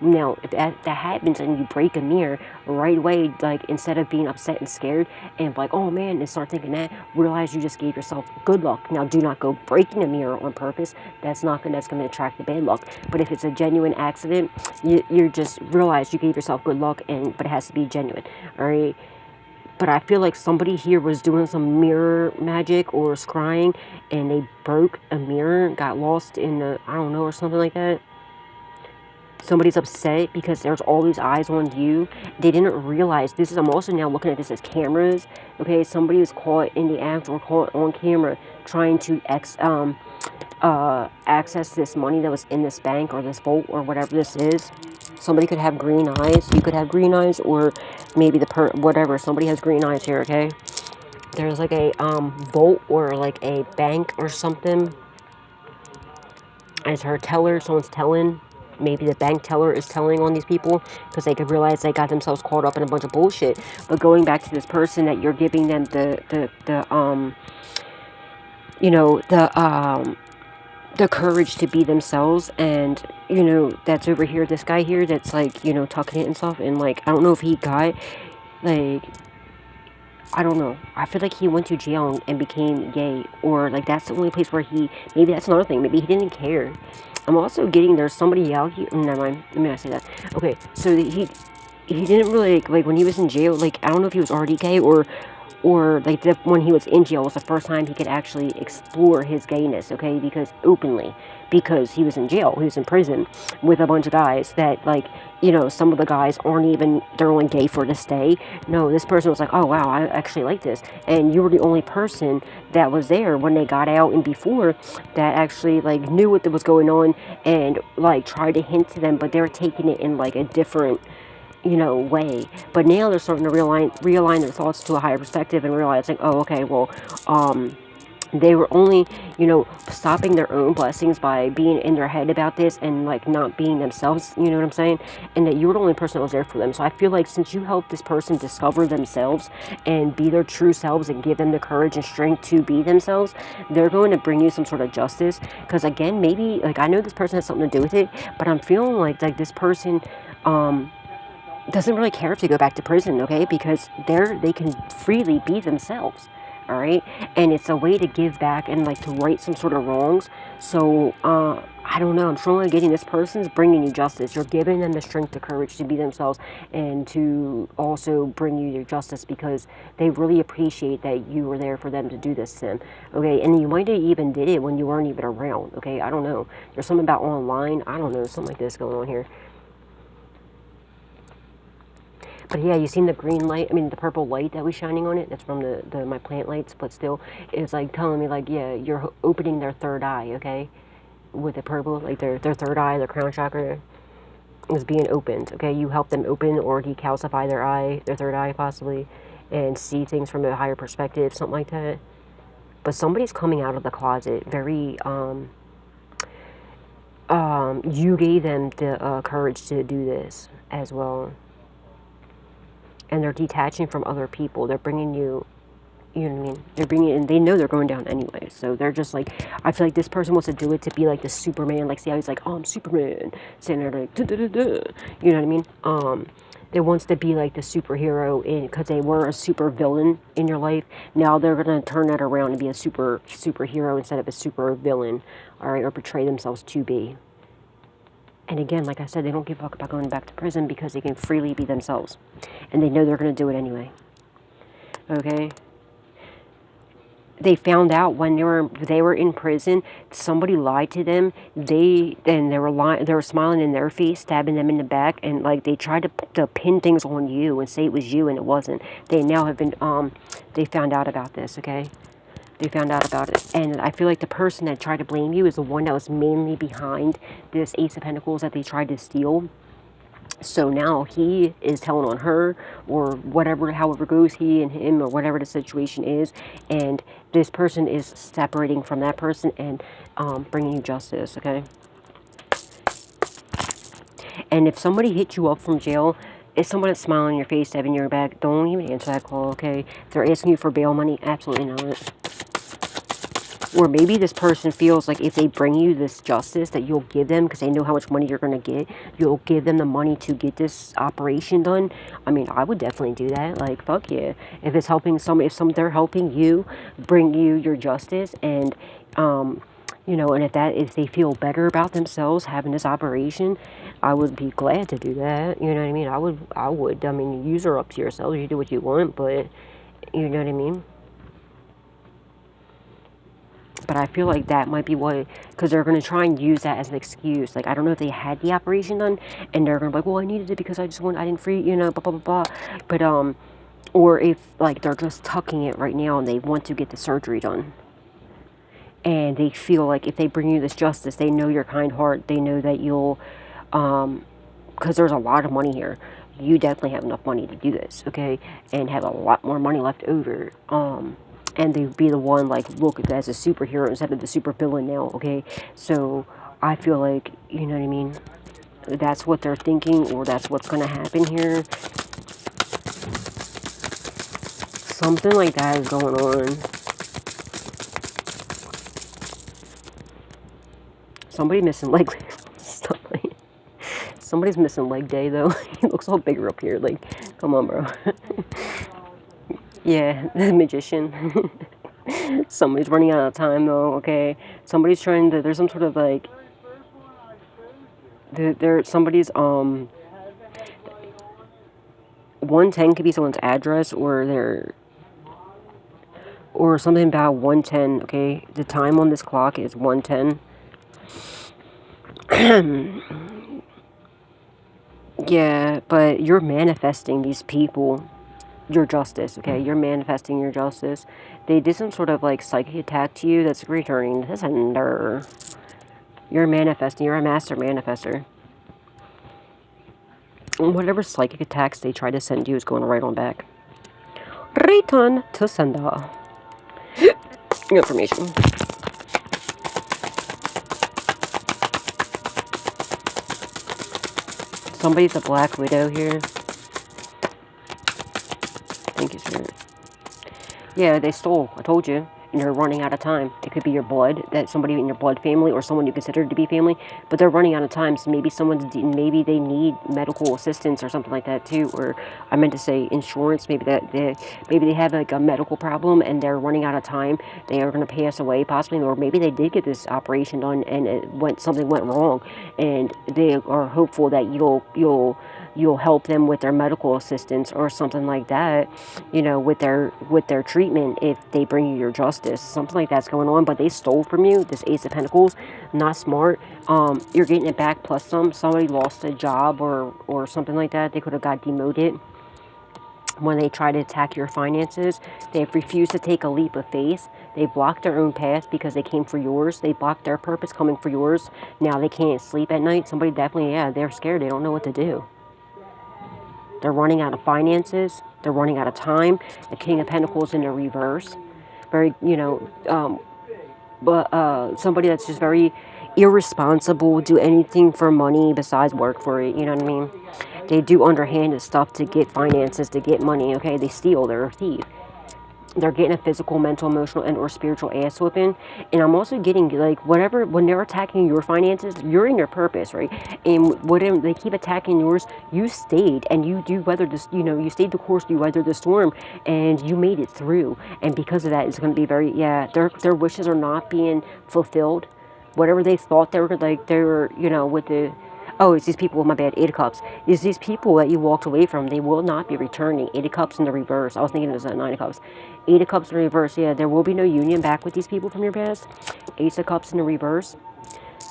Now, if that happens and you break a mirror right away, like, instead of being upset and scared and like, oh man, and start thinking that, realize you just gave yourself good luck. Now, do not go breaking a mirror on purpose. That's going to attract the bad luck. But if it's a genuine accident, you just realize you gave yourself good luck, but it has to be genuine. All right. But I feel like somebody here was doing some mirror magic or scrying, and they broke a mirror, got lost in the, I don't know, or something like that. Somebody's upset because there's all these eyes on you. They didn't realize this is, I'm also now looking at this as cameras. Okay, somebody was caught in the act or caught on camera trying to access this money that was in this bank or this vault or whatever this is. Somebody could have green eyes. You could have green eyes, or maybe whatever. Somebody has green eyes here, okay? There's like a vault or like a bank or something. As her teller, someone's telling. Maybe the bank teller is telling on these people because they could realize they got themselves caught up in a bunch of bullshit. But going back to this person that you're giving them the courage to be themselves, and that's over here, this guy here that's like tucking it and stuff, and like I don't know if he got like, I don't know. I feel like he went to jail and became gay, or like that's the only place where maybe that's another thing. Maybe he didn't care. I'm also getting there's somebody out here. Never mind. Let me not say that. Okay, so he didn't really like when he was in jail. Like I don't know if he was already gay or like when he was in jail was the first time he could actually explore his gayness. Okay, because he was in jail. He was in prison with a bunch of guys that like some of the guys aren't even, they're only gay for this day. No, this person was like, oh wow, I actually like this, and you were the only person that was there when they got out and before that actually like knew what was going on and like tried to hint to them, but they were taking it in like a different way. But now they're starting to realign their thoughts to a higher perspective and realizing, oh okay, well they were only, stopping their own blessings by being in their head about this and, like, not being themselves, you know what I'm saying? And that you were the only person that was there for them. So I feel like since you helped this person discover themselves and be their true selves and give them the courage and strength to be themselves, they're going to bring you some sort of justice. Because, again, maybe, like, I know this person has something to do with it, but I'm feeling like this person, doesn't really care if they go back to prison, okay? Because they can freely be themselves. All right, and it's a way to give back and like to right some sort of wrongs. So I don't know, I'm strongly getting this person's bringing you justice. You're giving them the strength, the courage to be themselves, and to also bring you your justice because they really appreciate that you were there for them to do this to them. Okay, and you might have even did it when you weren't even around. Okay, I don't know, there's something about online, I don't know, something like this going on here. But yeah, you seen the green light, the purple light that was shining on it? That's from my plant lights, but still, it's like telling me like, yeah, you're opening their third eye, okay? With the purple, like their third eye, their crown chakra is being opened, okay? You help them open or decalcify their third eye possibly, and see things from a higher perspective, something like that. But somebody's coming out of the closet very, you gave them the courage to do this as well. And they're detaching from other people. They're bringing you, you know what I mean? They're bringing, and they know they're going down anyway. So they're just like, I feel like this person wants to do it to be like the Superman. Like, see how he's like, oh, I'm Superman. Sitting there like, duh. You know what I mean? They wants to be like the superhero because they were a super villain in your life. Now they're going to turn that around and be a superhero instead of a super villain. All right, or portray themselves to be. And again, like I said, they don't give a fuck about going back to prison because they can freely be themselves. And they know they're going to do it anyway. Okay? They found out when they were in prison, somebody lied to them. They were smiling in their face, stabbing them in the back, and like they tried to pin things on you and say it was you and it wasn't. They now have been they found out about this, okay? They found out about it. And I feel like the person that tried to blame you is the one that was mainly behind this Ace of Pentacles that they tried to steal. So now he is telling on her, or whatever, however goes, he and him, or whatever the situation is. And this person is separating from that person and bringing you justice, okay? And if somebody hit you up from jail, if someone that's smiling in your face, stabbing your back, don't even answer that call, okay? If they're asking you for bail money, absolutely not. Or maybe this person feels like if they bring you this justice that you'll give them, because they know how much money you're going to get, you'll give them the money to get this operation done. I mean, I would definitely do that. Like, fuck yeah. If it's helping they're helping you bring you your justice, and you know, and if they feel better about themselves having this operation, I would be glad to do that. You know what I mean? I would. I mean, you are up to yourselves. You do what you want, but you know what I mean? But I feel like that might be what, because they're going to try and use that as an excuse. Like, I don't know if they had the operation done, and they're going to be like, well, I needed it because I didn't free, you know, blah, blah, blah, blah. But, or if, like, they're just tucking it right now and they want to get the surgery done. And they feel like if they bring you this justice, they know your kind heart. They know that you'll, because there's a lot of money here. You definitely have enough money to do this, okay? And have a lot more money left over. And they'd be the one, like, look as a superhero instead of the super villain now, okay? So I feel like, you know what I mean? That's what they're thinking, or that's what's going to happen here. Something like that is going on. Somebody missing leg. Somebody's missing leg day, though. He looks all bigger up here. Like, come on, bro. Yeah, the magician. Somebody's running out of time, though, okay? Somebody's trying to, there's some sort of, like, somebody's, 110 could be someone's address, or or something about 110, okay? The time on this clock is 110. Yeah, but you're manifesting these people, your justice, okay? You're manifesting your justice. They did some sort of, like, psychic attack to you that's returning to sender. You're manifesting. You're a master manifester. And whatever psychic attacks they try to send you is going right on back. Return to sender. Information. Somebody's a Black Widow here. Thank you, sir. Yeah, they stole. I told you. And they're running out of time. It could be your blood, that somebody in your blood family, or someone you consider to be family. But they're running out of time, so maybe maybe they need medical assistance or something like that too. Or I meant to say insurance. Maybe they have like a medical problem and they're running out of time. They are going to pass away possibly, or maybe they did get this operation done and something went wrong, and they are hopeful that you'll help them with their medical assistance or something like that, you know, with their treatment if they bring you your justice. Something like that's going on, but they stole from you. This Ace of Pentacles, not smart. You're getting it back plus some. Somebody lost a job or something like that. They could have got demoted when they try to attack your finances. They've refused to take a leap of faith. They blocked their own path because they came for yours. They blocked their purpose coming for yours. Now they can't sleep at night. Somebody definitely, yeah, they're scared. They don't know what to do. They're running out of finances. They're running out of time. The King of Pentacles in the reverse. Very, you know, somebody that's just very irresponsible, do anything for money besides work for it, you know what I mean? They do underhanded stuff to get finances, to get money, okay? They steal, they're a thief. They're getting a physical, mental, emotional, and or spiritual ass whooping. And I'm also getting, like, whatever, when they're attacking your finances, you're in your purpose, right? And whatever they keep attacking yours, you stayed, and you weather this, you know, you stayed the course, you weathered the storm, and you made it through. And because of that, it's going to be very, yeah, their wishes are not being fulfilled. Whatever they thought they were, you know, with the, oh, it's these people, my bad, 8 of Cups. It's these people that you walked away from. They will not be returning. 8 of Cups in the reverse. I was thinking it was 9 of Cups. 8 of Cups in the reverse. Yeah, there will be no union back with these people from your past. Ace of Cups in the reverse.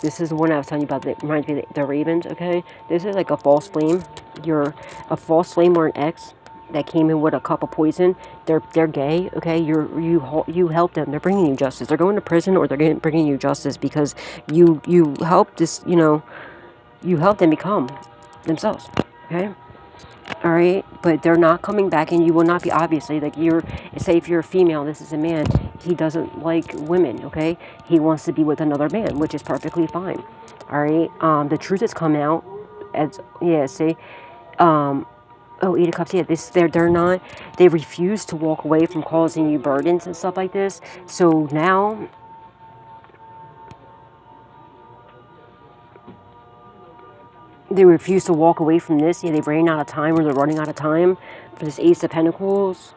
This is the one I was telling you about that reminds me of the Ravens, okay? This is like a false flame. You're a false flame or an ex that came in with a cup of poison. They're gay, okay? You help them. They're bringing you justice. They're going to prison, or they're bringing you justice because you help this, you know, you help them become themselves, okay? All right, but they're not coming back, and you will not be, obviously, like, say if you're a female, this is a man, he doesn't like women, okay? He wants to be with another man, which is perfectly fine, all right? The truth has come out, as, yeah, see, oh, 8 of Cups, yeah, they refuse to walk away from causing you burdens and stuff like this, so now They refuse to walk away from this. Yeah, they ran out of time, or they're running out of time for this Ace of Pentacles.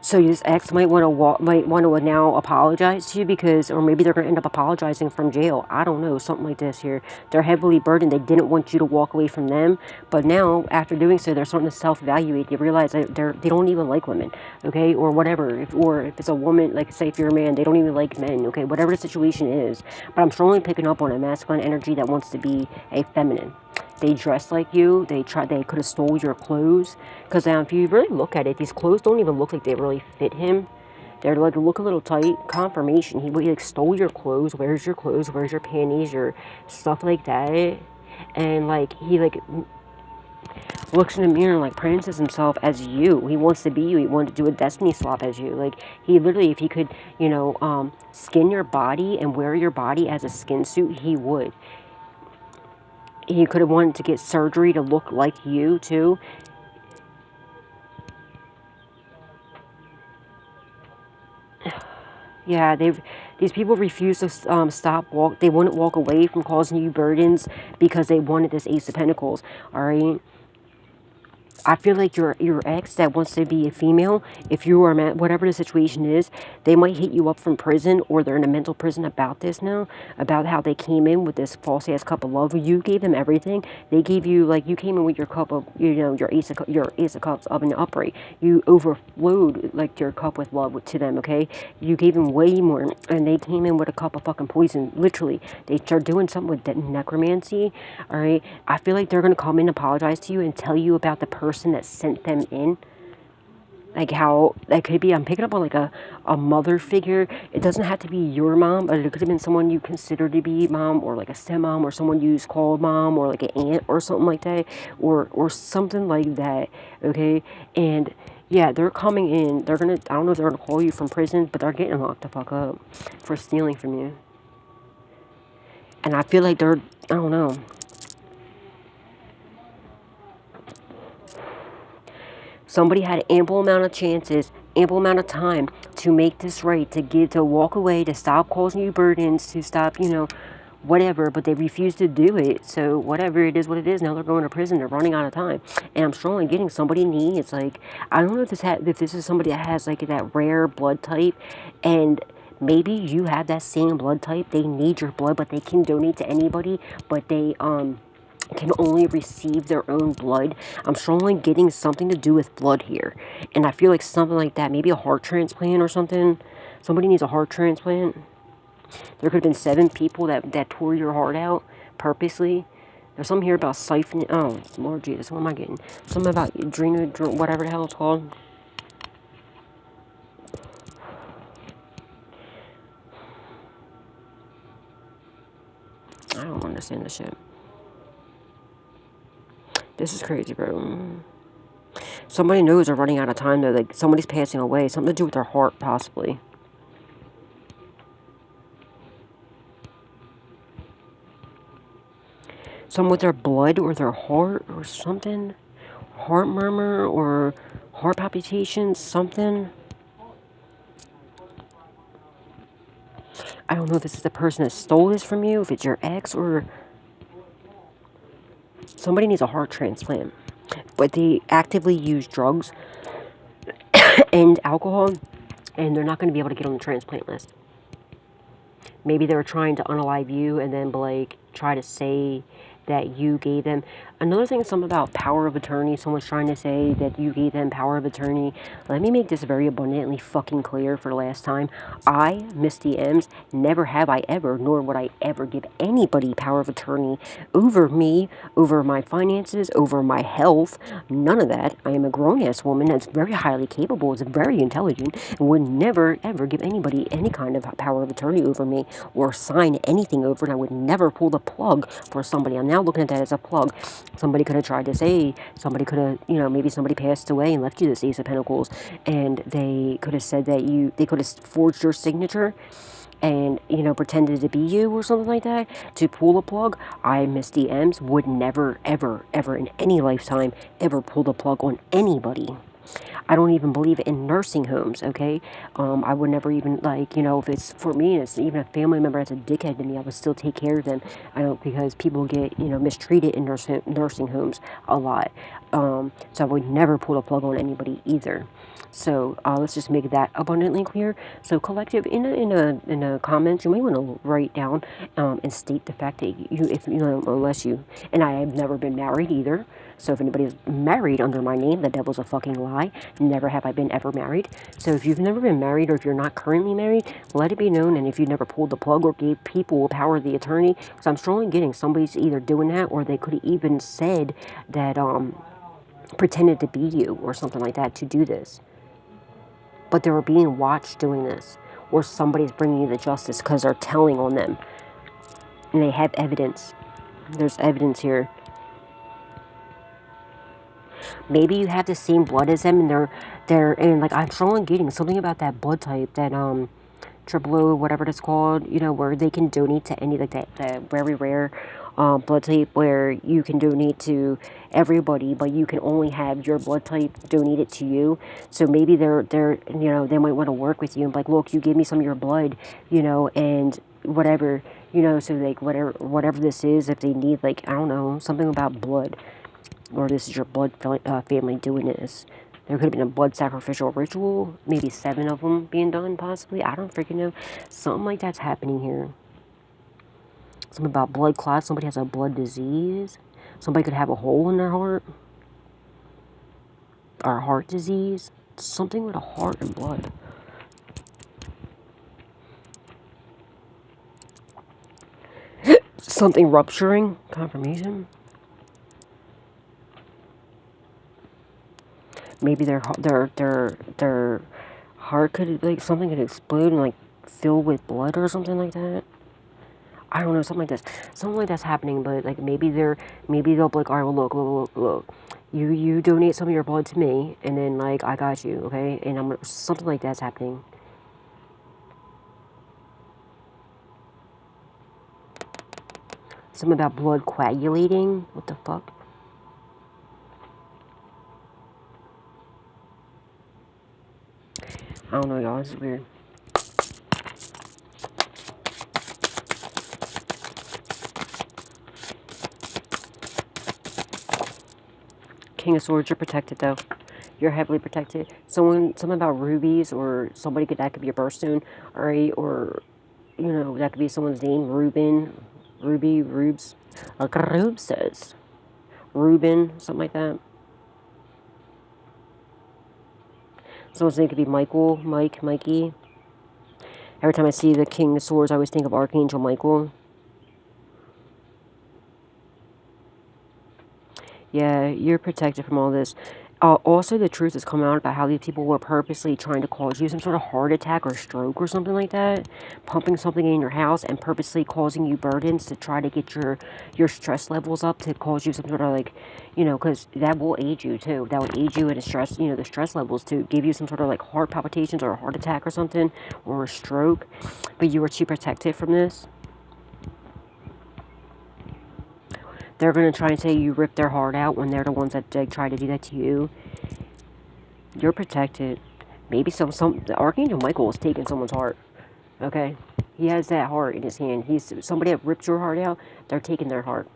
So this ex might want to now apologize to you because, or maybe they're going to end up apologizing from jail. I don't know, something like this here. They're heavily burdened. They didn't want you to walk away from them, but now after doing so, they're starting to self-evaluate. They realize that they don't even like women, okay, or whatever. Or if it's a woman, like say if you're a man, they don't even like men, okay, whatever the situation is. But I'm strongly picking up on a masculine energy that wants to be a feminine. They dress like you. They could have stole your clothes. Because if you really look at it, these clothes don't even look like they really fit him. They're like, look a little tight. Confirmation. He like stole your clothes. Where's your clothes? Where's your panties? Your stuff like that. And like, he like looks in the mirror and like prances himself as you. He wants to be you. He wanted to do a destiny swap as you. Like, he literally, if he could, you know, skin your body and wear your body as a skin suit, he would. He could have wanted to get surgery to look like you, too. Yeah, these people refuse to they wouldn't walk away from causing you burdens because they wanted this Ace of Pentacles, all right? I feel like your ex that wants to be a female, if you are mad, whatever the situation is, they might hit you up from prison, or they're in a mental prison about this now, about how they came in with this false ass cup of love. You gave them everything. They gave you, like, you came in with your cup of, you know, your ace of cups up and upright. You overflowed like your cup with love to them. Okay, you gave them way more, and they came in with a cup of fucking poison. Literally, they start doing something with that necromancy. All right, I feel like they're gonna come in, apologize to you, and tell you about the person that sent them in. Like how that could be, I'm picking up on like a mother figure. It doesn't have to be your mom, but it could have been someone you consider to be mom, or like a stepmom, or someone you called mom, or like an aunt or something like that, or something like that. Okay, and yeah, they're coming in. They're gonna, I don't know if they're gonna call you from prison, but they're getting locked the fuck up for stealing from you. And I feel like they're, I don't know. Somebody had ample amount of chances, ample amount of time to make this right, to walk away, to stop causing you burdens, to stop, you know, whatever, but they refused to do it. So whatever it is, what it is, now they're going to prison. They're running out of time. And I'm strongly getting somebody needs, like, I don't know if this is somebody that has like that rare blood type, and maybe you have that same blood type. They need your blood, but they can donate to anybody, but they can only receive their own blood. I'm strongly getting something to do with blood here. And I feel like something like that, maybe a heart transplant or something. Somebody needs a heart transplant. There could have been 7 people that tore your heart out purposely. There's something here about siphoning. Oh, Lord Jesus, what am I getting? Something about adrenal, whatever the hell it's called. I don't understand this shit. This is crazy, bro. Somebody knows they're running out of time, though. Like, somebody's passing away. Something to do with their heart, possibly. Some with their blood or their heart or something. Heart murmur or heart palpitations, something. I don't know if this is the person that stole this from you, if it's your ex, or somebody needs a heart transplant. But they actively use drugs and alcohol, and they're not going to be able to get on the transplant list. Maybe they were trying to unalive you and then like try to say that you gave them. Another thing, something about power of attorney. Someone's trying to say that you gave them power of attorney. Let me make this very abundantly fucking clear for the last time. I, Misty Ems, never have I ever, nor would I ever give anybody power of attorney over me, over my finances, over my health. None of that. I am a grown-ass woman that's very highly capable, is very intelligent, and would never, ever give anybody any kind of power of attorney over me or sign anything over, and I would never pull the plug for somebody. I'm now looking at that as a plug. Somebody could have tried to say, somebody could have, you know, maybe somebody passed away and left you this Ace of Pentacles, and they could have said that they could have forged your signature and, you know, pretended to be you or something like that to pull the plug. I, Misty Ems, would never, ever, ever in any lifetime ever pull the plug on anybody. I don't even believe in nursing homes, okay? I would never even, like, you know, if it's for me, it's even a family member that's a dickhead to me, I would still take care of them. I don't, because people get, you know, mistreated in nursing homes a lot. So I would never pull the plug on anybody either. So let's just make that abundantly clear. So collective, in the comments, you may want to write down and state the fact that you, if you know, unless you, and I have never been married either. So if anybody is married under my name, the devil's a fucking lie. Never have I been ever married. So if you've never been married, or if you're not currently married, let it be known. And if you never pulled the plug or gave people power of the attorney, because I'm strongly getting somebody's either doing that, or they could have even said that pretended to be you or something like that to do this. But they were being watched doing this, or somebody's bringing you the justice because they're telling on them, and they have evidence. There's evidence here. Maybe you have the same blood as them, and and like, I'm strongly getting something about that blood type, that triple O, whatever it's called, you know, where they can donate to any, like that very rare blood type, where you can donate to everybody, but you can only have your blood type donated to you. So maybe they're you know, they might want to work with you and be like, look, you give me some of your blood, you know, and whatever, you know, so like whatever this is, if they need, like, I don't know, something about blood, or this is your blood family doing this. There could have been a blood sacrificial ritual, maybe 7 of them being done, possibly. I don't freaking know. Something like that's happening here. Something about blood clots. Somebody has a blood disease. Somebody could have a hole in their heart. Or a heart disease. Something with a heart and blood. Something rupturing. Confirmation. Maybe their heart could, like, something could explode and, like, fill with blood or something like that. I don't know, something like this. Something like that's happening, but, like, maybe they'll be like, all right, well, look. You donate some of your blood to me, and then, like, I got you, okay? And something like that's happening. Something about blood coagulating. What the fuck? I don't know, y'all. This is weird. King of Swords, you're protected, though. You're heavily protected. Something about rubies, or that could be a birthstone, alright, or, you know, that could be someone's name. Ruben, Ruby, Rubes, like Rube says. Ruben, something like that. Someone's name could be Michael, Mike, Mikey. Every time I see the King of Swords, I always think of Archangel Michael. Yeah, you're protected from all this. Also, the truth has come out about how these people were purposely trying to cause you some sort of heart attack or stroke or something like that. Pumping something in your house and purposely causing you burdens to try to get your stress levels up, to cause you some sort of, like, you know, because that will aid you too. That would aid you in the stress, you know, the stress levels, to give you some sort of, like, heart palpitations or a heart attack or something, or a stroke. But you were too protected from this. They're going to try and say you ripped their heart out when they're the ones that try to do that to you. You're protected. Maybe the Archangel Michael is taking someone's heart. Okay? He has that heart in his hand. He's somebody that ripped your heart out, they're taking their heart.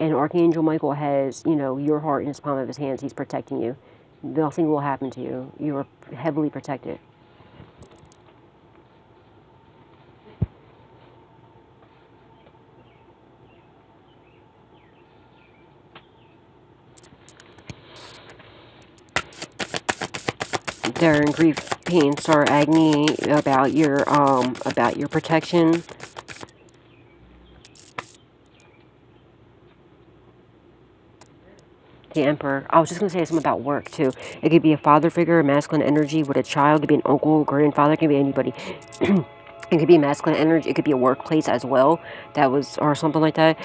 And Archangel Michael has, you know, your heart in his palm of his hands. He's protecting you. Nothing will happen to you. You are heavily protected. They're in grief, pain, sorrow, agony about your protection. The Emperor. I was just going to say something about work, too. It could be a father figure, a masculine energy with a child. It could be an uncle, grandfather. It could be anybody. It could be masculine energy. It could be a workplace as well. Or something like that.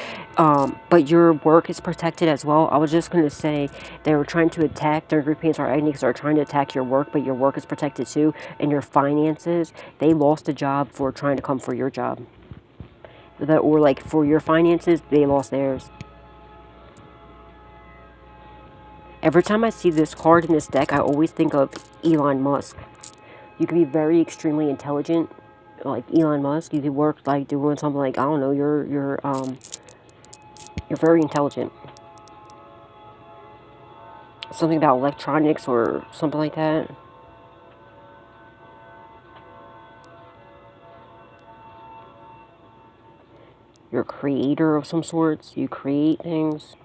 But your work is protected as well. I was just going to say they were trying to attack their group pains or agony, because they're trying to attack your work, but your work is protected too. And your finances, they lost a job for trying to come for your job. Or, like, for your finances, they lost theirs. Every time I see this card in this deck, I always think of Elon Musk. You can be very extremely intelligent, like Elon Musk. You could work like doing something like, I don't know, you're very intelligent. Something about electronics or something like that. You're a creator of some sorts. You create things.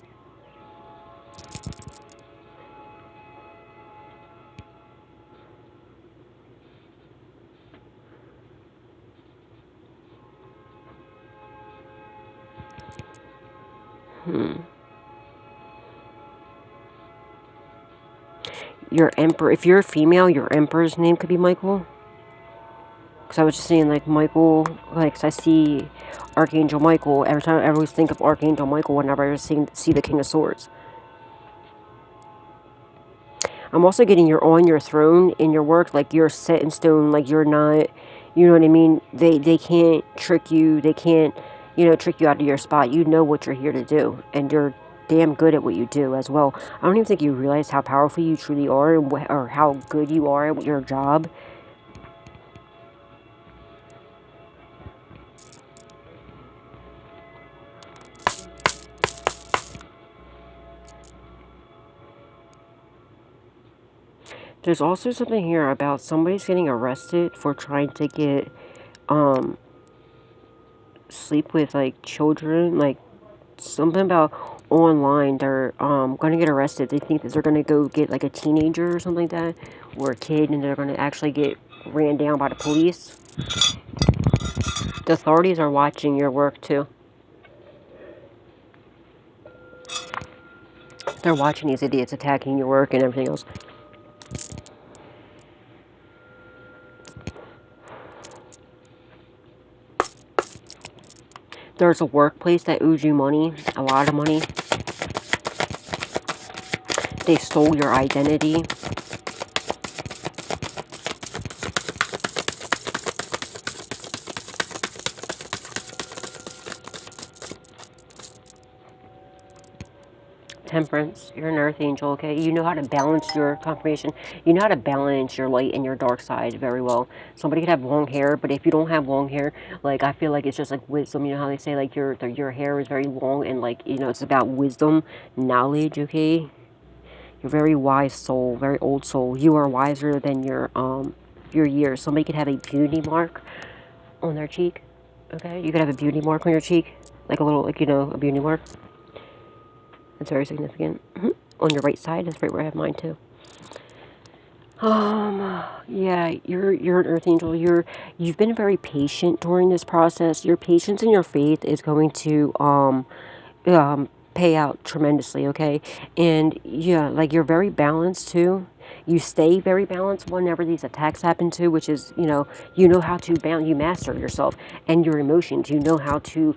Your Emperor. If you're a female, your Emperor's name could be Michael. Because I was just saying, like, Michael, like, 'cause I see Archangel Michael. Every time I always think of Archangel Michael whenever I see the King of Swords. I'm also getting you're on your throne in your work, like you're set in stone, like you're not, you know what I mean? They can't trick you. They can't, you know, trick you out of your spot. You know what you're here to do, and you're damn good at what you do as well. I don't even think you realize how powerful you truly are, and or how good you are at your job. There's also something here about somebody's getting arrested for trying to get, sleep with, like, children, like, something about online. They're, gonna get arrested. They think that they're gonna go get, like, a teenager or something like that, or a kid, and they're gonna actually get ran down by the police. The authorities are watching your work, too. They're watching these idiots attacking your work and everything else. There's a workplace that owes you money, a lot of money. They stole your identity. Temperance, you're an earth angel, okay? You know how to balance your confirmation. You know how to balance your light and your dark side very well. Somebody could have long hair, but if you don't have long hair, like, I feel like it's just like wisdom. You know how they say, like, your hair is very long and, like, you know, it's about wisdom, knowledge, okay? You're a very wise soul, very old soul. You are wiser than your years. Somebody could have a beauty mark on their cheek, okay? You could have a beauty mark on your cheek, like a little, like, you know, a beauty mark. That's very significant. On your right side, that's right where I have mine too. Yeah, you're an earth angel. You've been very patient during this process. Your patience and your faith is going to pay out tremendously, okay? And yeah, like, you're very balanced too. You stay very balanced whenever these attacks happen too, which is, you know how to balance, you master yourself and your emotions. You know how to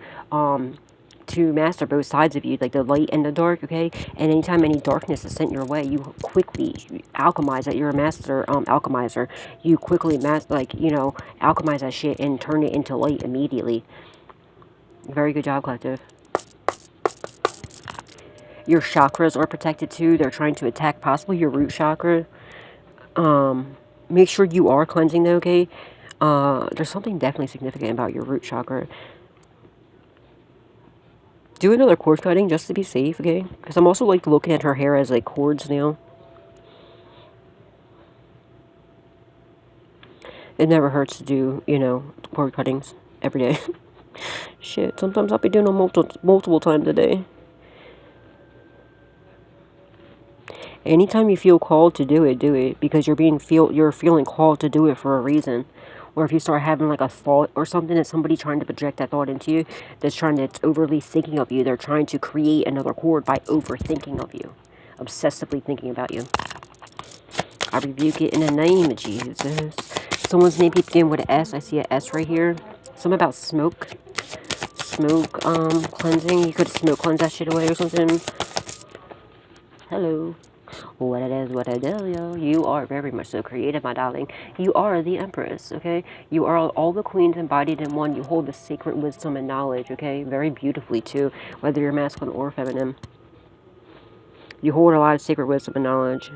master both sides of you, like the light and the dark, okay? And anytime any darkness is sent your way, you quickly alchemize it. You're a master alchemizer. You quickly alchemize that shit and turn it into light immediately. Very good job, collective. Your chakras are protected too. They're trying to attack possibly your root chakra. Make sure you are cleansing though, okay? There's something definitely significant about your root chakra. Do another cord cutting just to be safe, okay? Because I'm also, like, looking at her hair as, like, cords now. It never hurts to do, you know, cord cuttings every day. Shit, sometimes I'll be doing them multiple times a day. Anytime you feel called to do it, because you're feeling called to do it for a reason. Or if you start having, like, a thought or something, that's somebody trying to project that thought into you, that's overly thinking of you. They're trying to create another cord by overthinking of you, obsessively thinking about you. I rebuke it in the name of Jesus. Someone's name keeps beginning with an S. I see an S right here. Something about smoke. Smoke cleansing. You could smoke cleanse that shit away or something. Hello. What it is, what I tell you. You are very much so creative, my darling. You are the Empress, okay? You are all the queens embodied in one. You hold the sacred wisdom and knowledge, okay? Very beautifully, too, whether you're masculine or feminine. You hold a lot of sacred wisdom and knowledge.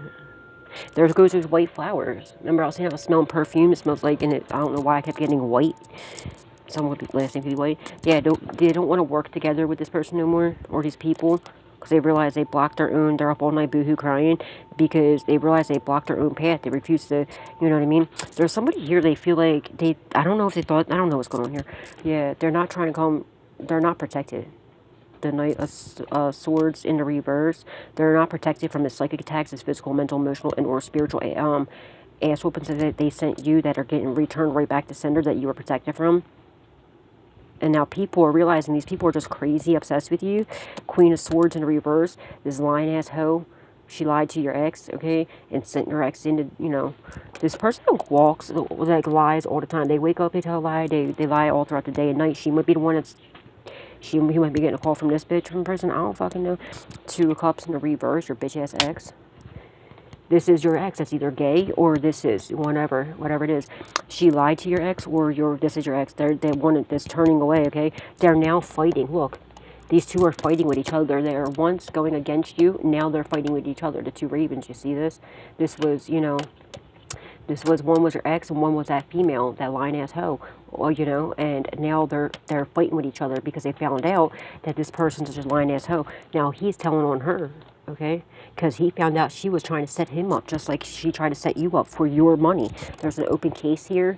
There goes those white flowers. Remember I was saying I was smelling perfume? It smells like, and I don't know why I kept getting white. Someone would be last name could be white. Yeah, they don't want to work together with this person no more, or these people. Because they realize they blocked their own, they're up all night boohoo crying because they realize they blocked their own path. They refuse to, you know what I mean? There's somebody here, they feel like I don't know if they thought, I don't know what's going on here. Yeah, they're not trying to come, they're not protected. The Knight of Swords in the reverse. They're not protected from his psychic attacks, his physical, mental, emotional, and or spiritual ass whoopings that they sent you that are getting returned right back to sender that you were protected from. And now people are realizing these people are just crazy obsessed with you. Queen of Swords in the reverse. This lying-ass hoe. She lied to your ex, okay? And sent your ex into, you know. This person walks, like, lies all the time. They wake up, they tell a lie. They lie all throughout the day and night. She might be the one that's... He might be getting a call from this bitch from prison. I don't fucking know. 2 of Cups in the reverse. Your bitch-ass ex. This is your ex that's either gay or this is whatever it is. She lied to your ex or this is your ex. They wanted this turning away, okay? They're now fighting. Look, these two are fighting with each other. They are once going against you. Now they're fighting with each other. The 2 ravens, you see this? This was, you know, one was your ex and one was that female, that lying-ass hoe. Well, you know, and now they're fighting with each other because they found out that this person's just a lying-ass hoe. Now he's telling on her. Okay, because he found out she was trying to set him up just like she tried to set you up for your money. There's an open case here.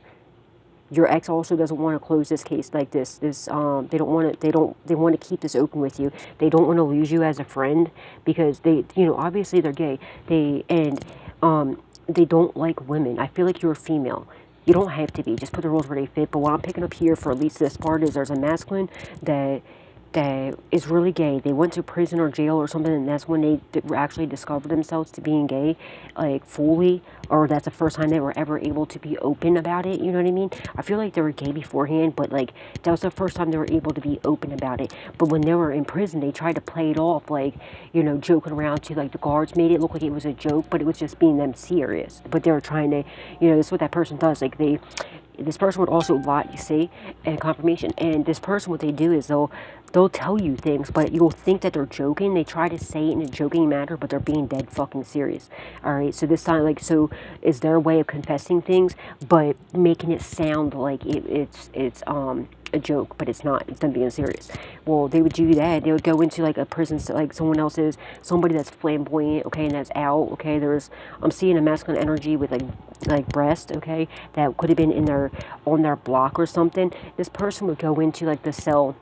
Your ex also doesn't want to close this case like this. They want to keep this open with you. They don't want to lose you as a friend because they, you know, obviously they're gay. They don't like women. I feel like you're a female. You don't have to be. Just put the rules where they fit. But what I'm picking up here for at least this part is there's a masculine that is really gay. They went to prison or jail or something, and that's when they actually discovered themselves to being gay, like fully, or that's the first time they were ever able to be open about it, you know what I mean? I feel like they were gay beforehand, but like that was the first time they were able to be open about it. But when they were in prison, they tried to play it off like, you know, joking around to like the guards made it look like it was a joke, but it was just being them serious. But they were trying to, you know, this is what that person does, like this person would also lie, you see, and confirmation. And this person, what they do is they'll tell you things, but you'll think that they're joking. They try to say it in a joking manner, but they're being dead fucking serious. All right, so this time, like, so is their way of confessing things, but making it sound like it's a joke, but it's not. It's them being serious. Well, they would do that. They would go into like a prison, like someone else's, somebody that's flamboyant, okay, and that's out, okay. I'm seeing a masculine energy with like breast, okay, that could have been on their block or something. This person would go into like the cell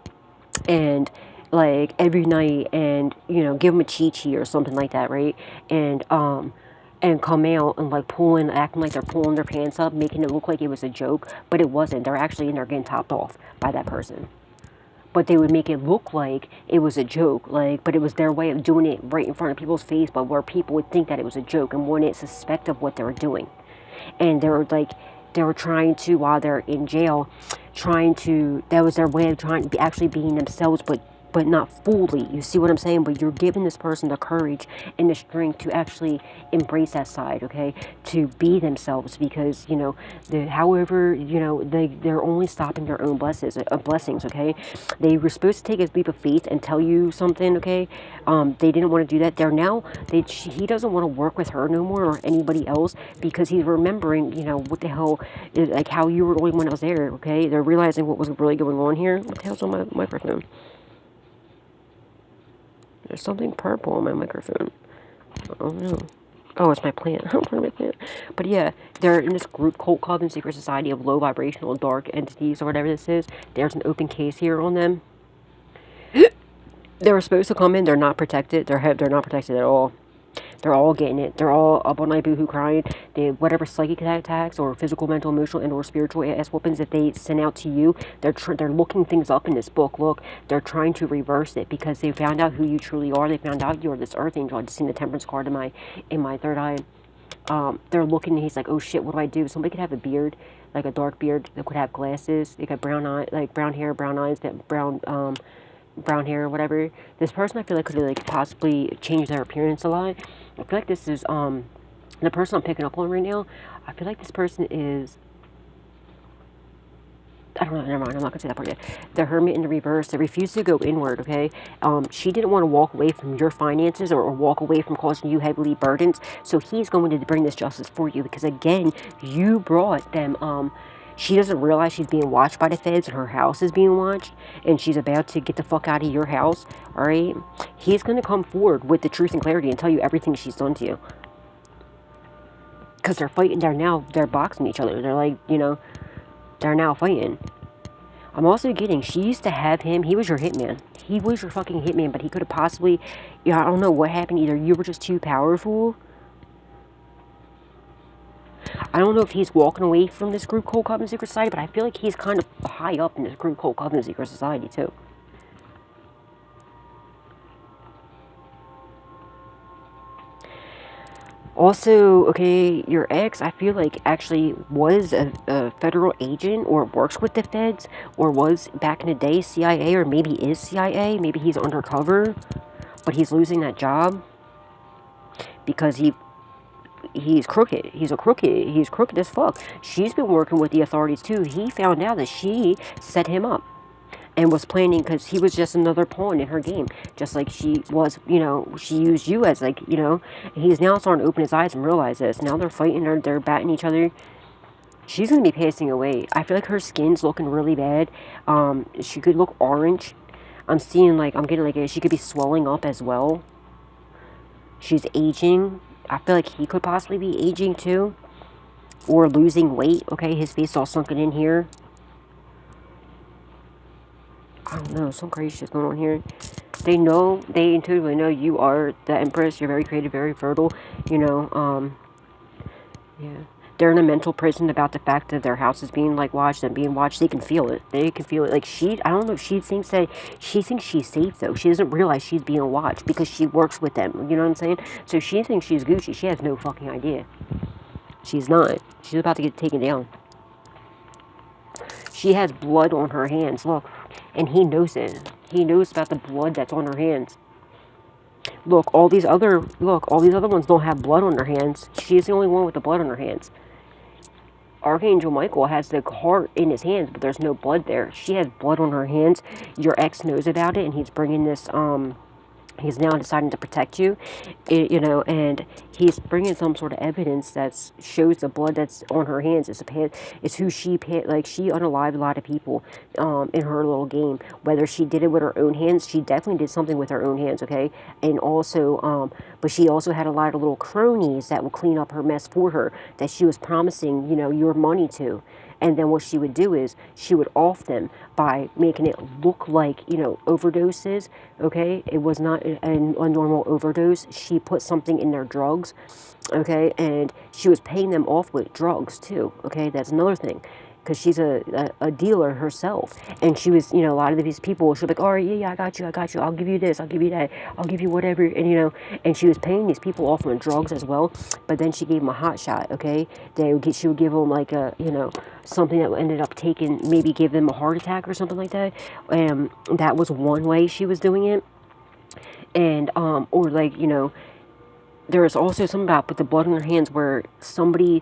and like every night and, you know, give them a chi-chi or something like that, right? And come out and like acting like they're pulling their pants up, making it look like it was a joke, but it wasn't. They're actually in there getting topped off by that person. But they would make it look like it was a joke, like, but it was their way of doing it right in front of people's face, but where people would think that it was a joke and wouldn't suspect of what they were doing. And they were trying to, while they're in jail, that was their way of actually being themselves, but not fully. You see what I'm saying? But you're giving this person the courage and the strength to actually embrace that side, okay? To be themselves, because, you know, however, you know, they're only stopping their own blessings, okay? They were supposed to take a leap of faith and tell you something, okay? They didn't want to do that. He doesn't want to work with her no more or anybody else because he's remembering, you know, what the hell, like how you were the only one that was there, okay? They're realizing what was really going on here. What the hell's on my microphone? There's something purple on my microphone. Oh no. Oh, it's my plant. I'm part of my plant. But yeah, they're in this group, Cult Club and Secret Society of low vibrational dark entities or whatever this is. There's an open case here on them. They were supposed to come in. They're not protected. They're not protected at all. They're all getting it. They're all up all night boohoo crying. Whatever psychic attacks or physical, mental, emotional, and or spiritual ass whoopings that they send out to you, they're looking things up in this book. Look, they're trying to reverse it because they found out who you truly are. They found out you're this earth angel. I just seen the temperance card in my third eye. They're looking and he's like, oh shit, what do I do? Somebody could have a beard, like a dark beard. They could have glasses. They got brown hair, brown eyes, brown hair or whatever. This person I feel like could have like possibly changed their appearance a lot. I feel like this is the person I'm picking up on right now. I feel like this person is I don't know, never mind, I'm not gonna say that part yet. The Hermit in the reverse, they refuse to go inward, okay? She didn't want to walk away from your finances or walk away from causing you heavily burdens, so he's going to bring this justice for you, because again, you brought them, she doesn't realize she's being watched by the feds and her house is being watched, and she's about to get the fuck out of your house, alright? He's gonna come forward with the truth and clarity and tell you everything she's done to you. Because they're fighting, they're boxing each other, they're like, you know, they're now fighting. I'm also getting, she used to have him, he was your hitman. He was your fucking hitman, but he could have possibly, you know, I don't know what happened. Either you were just too powerful. I don't know if he's walking away from this group called Covenant Secret Society, but I feel like he's kind of high up in this group called Covenant Secret Society, too. Also, okay, your ex, I feel like, actually was a federal agent or works with the feds or was back in the day CIA or maybe is CIA. Maybe he's undercover, but he's losing that job because he's crooked. He's crooked as fuck. She's been working with the authorities too. He found out that she set him up and was planning, because he was just another pawn in her game, just like she was, you know, she used you as, like, you know. He's now starting to open his eyes and realize this. Now they're fighting, they're batting each other. She's going to be passing away. I feel like her skin's looking really bad. She could look orange. I'm seeing, like, I'm getting, like, she could be swelling up as well. She's aging. I feel like he could possibly be aging too, or losing weight. Okay, his face all sunken in here. I don't know, some crazy shit's going on here. They intuitively know you are the Empress. You're very creative, very fertile, you know. Yeah, they're in a mental prison about the fact that their house is being, like, watched and being watched. They can feel it. Like, I don't know if she thinks she's safe, though. She doesn't realize she's being watched because she works with them. You know what I'm saying? So she thinks she's Gucci. She has no fucking idea. She's not. She's about to get taken down. She has blood on her hands. Look. And he knows it. He knows about the blood that's on her hands. Look, all these other ones don't have blood on their hands. She's the only one with the blood on her hands. Archangel Michael has the heart in his hands, but there's no blood there. She has blood on her hands. Your ex knows about it, and he's bringing this, he's now deciding to protect you, you know, and he's bringing some sort of evidence that shows the blood that's on her hands. It's who she, like, she unalived a lot of people in her little game. Whether she did it with her own hands, she definitely did something with her own hands, okay? And also, but she also had a lot of little cronies that would clean up her mess for her, that she was promising, you know, your money to. And then what she would do is she would off them by making it look like, you know, overdoses, okay? It was not a normal overdose. She put something in their drugs, okay? And she was paying them off with drugs too, okay? That's another thing. Because she's a dealer herself. And she was, you know, a lot of these people, she'll be like, all right, yeah, I got you. I'll give you this, I'll give you that, I'll give you whatever. And, you know, and she was paying these people off on drugs as well. But then she gave them a hot shot, okay? She would give them, like, a, you know, something that ended up maybe give them a heart attack or something like that. That was one way she was doing it. And, or, like, you know, there was also something about with the blood on their hands where somebody,